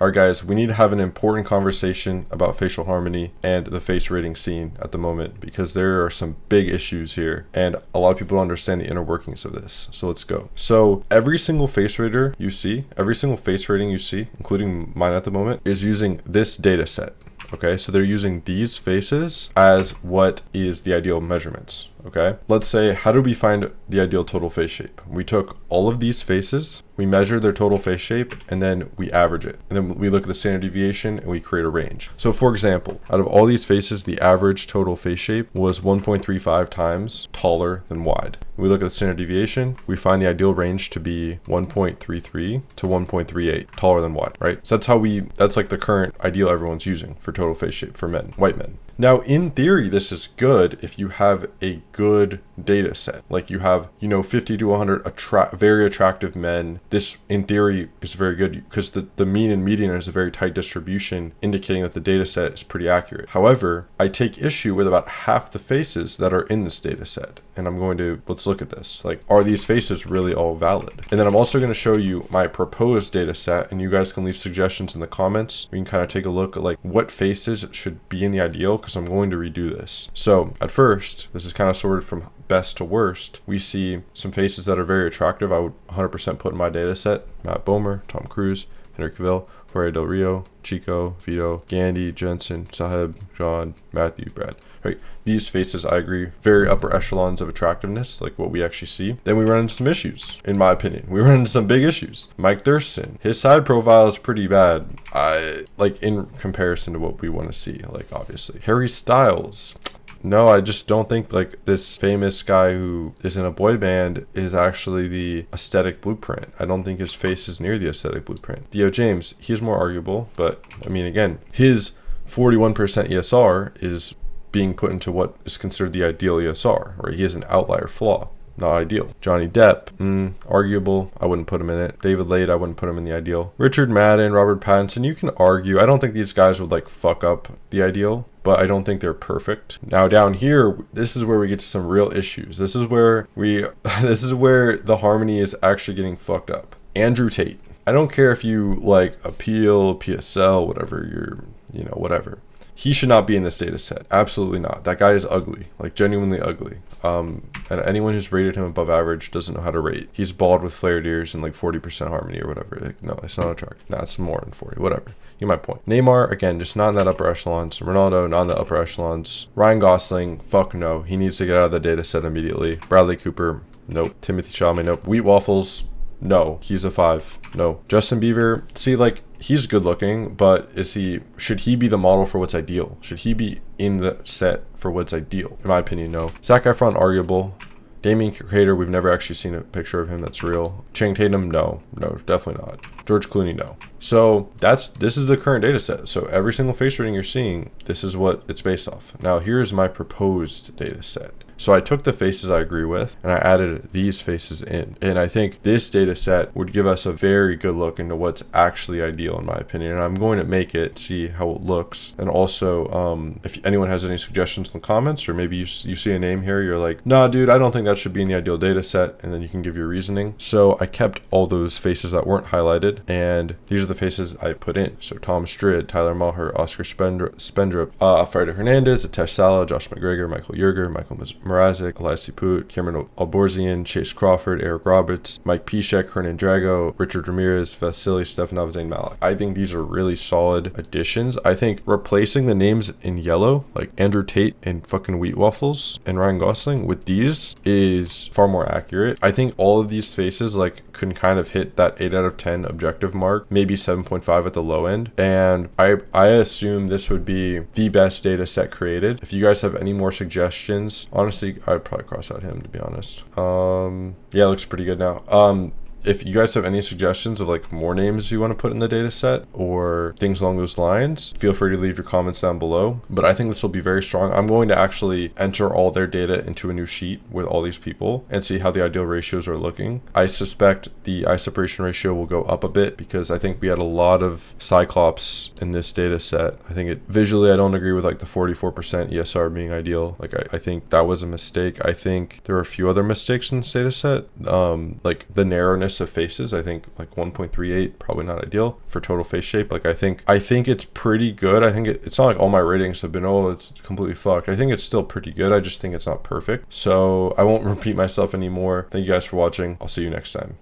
All right, guys, we need to have an important conversation about facial harmony and the face rating scene at the moment, because there are some big issues here and a lot of people don't understand the inner workings of this. So let's go. So every single face rating you see, including mine at the moment, is using this data set. Okay, so they're using these faces as what is the ideal measurements. Okay, let's say, how do we find the ideal total face shape? We took all of these faces, we measured their total face shape, and then we average it. And then we look at the standard deviation and we create a range. So for example, out of all these faces, the average total face shape was 1.35 times taller than wide. We look at the standard deviation, we find the ideal range to be 1.33 to 1.38 taller than wide, right? So that's like the current ideal everyone's using for total face shape for men, white men. Now, in theory, this is good if you have a good data set. Like you have, 50 to 100 very attractive men. This, in theory, is very good because the mean and median is a very tight distribution, indicating that the data set is pretty accurate. However, I take issue with about half the faces that are in this data set. And let's look at this. Like, are these faces really all valid? And then I'm also going to show you my proposed data set, and you guys can leave suggestions in the comments. We can kind of take a look at like what faces should be in the ideal, because I'm going to redo this. So at first, this is kind of sorted from best to worst. We see some faces that are very attractive. I would 100% put in my data set: Matt Bomer, Tom Cruise, Henry Cavill, Jorge Del Rio, Chico, Vito, Gandhi, Jensen, Sahib, John, Matthew, Brad. Right, these faces, I agree, very upper echelons of attractiveness, like what we actually see. Then we run into some issues, in my opinion. We run into some big issues. Mike Thurston, his side profile is pretty bad. In comparison to what we want to see, like obviously. Harry Styles. No, I just don't think like this famous guy who is in a boy band is actually the aesthetic blueprint. I don't think his face is near the aesthetic blueprint. Theo James, he's more arguable, but I mean, again, his 41% ESR is being put into what is considered the ideal ESR, right? He has an outlier flaw, not ideal. Johnny Depp, arguable. I wouldn't put him in it. David Lade, I wouldn't put him in the ideal. Richard Madden, Robert Pattinson, you can argue. I don't think these guys would like fuck up the ideal, but I don't think they're perfect. Now down here, this is where we get to some real issues. This is where the harmony is actually getting fucked up. Andrew Tate. I don't care if you like appeal, PSL, whatever whatever. He should not be in this data set. Absolutely not. That guy is ugly, like genuinely ugly. And anyone who's rated him above average doesn't know how to rate. He's bald with flared ears and like 40% harmony or whatever. Like, no, it's not attractive. No, it's more than 40, whatever. You get my point. Neymar, again, just not in that upper echelons. Ronaldo, not in the upper echelons. Ryan Gosling, fuck no. He needs to get out of the data set immediately. Bradley Cooper, nope. Timothy Chalamet, nope. Wheat Waffles, no. He's a 5, no. Justin Bieber, see, like, he's good looking, but should he be the model for what's ideal? Should he be in the set for what's ideal? In my opinion, no. Zac Efron, arguable. Damien Crater, we've never actually seen a picture of him that's real. Channing Tatum, no, definitely not. George Clooney, no. So this is the current data set. So every single face rating you're seeing, this is what it's based off. Now here's my proposed data set. So I took the faces I agree with and I added these faces in. And I think this data set would give us a very good look into what's actually ideal in my opinion. And I'm going to make it, see how it looks. And also, if anyone has any suggestions in the comments, or maybe you see a name here, you're like, nah, dude, I don't think that should be in the ideal data set. And then you can give your reasoning. So I kept all those faces that weren't highlighted. And these are the faces I put in. So Tom Strid, Tyler Maher, Oscar Spendrup, Alfredo Hernandez, Atesh Sala, Josh McGregor, Michael Yerger, Michael Mrazek, Elias Put, Cameron Alborzian, Chase Crawford, Eric Roberts, Mike Piszek, Hernan Drago, Richard Ramirez, Vasily Stefanov, Zayn Malik. I think these are really solid additions. I think replacing the names in yellow, like Andrew Tate and fucking Wheat Waffles and Ryan Gosling, with these is far more accurate. I think all of these faces like can kind of hit that 8 out of 10 objective mark, maybe 7.5 at the low end. And I assume this would be the best data set created. If you guys have any more suggestions, honestly, I'd probably cross out him, to be honest. Yeah, it looks pretty good now. If you guys have any suggestions of like more names you want to put in the data set or things along those lines, feel free to leave your comments down below. But I think this will be very strong. I'm going to actually enter all their data into a new sheet with all these people and see how the ideal ratios are looking. I suspect the eye separation ratio will go up a bit because I think we had a lot of Cyclops in this data set. I think visually, I don't agree with like the 44% ESR being ideal. Like I think that was a mistake. I think there were a few other mistakes in this data set. Like the narrowness hardness of faces. I think like 1.38, probably not ideal for total face shape. Like I think it's pretty good. I think it's not like all my ratings have been, oh, it's completely fucked. I think it's still pretty good. I just think it's not perfect. So I won't repeat myself anymore. Thank you guys for watching. I'll see you next time.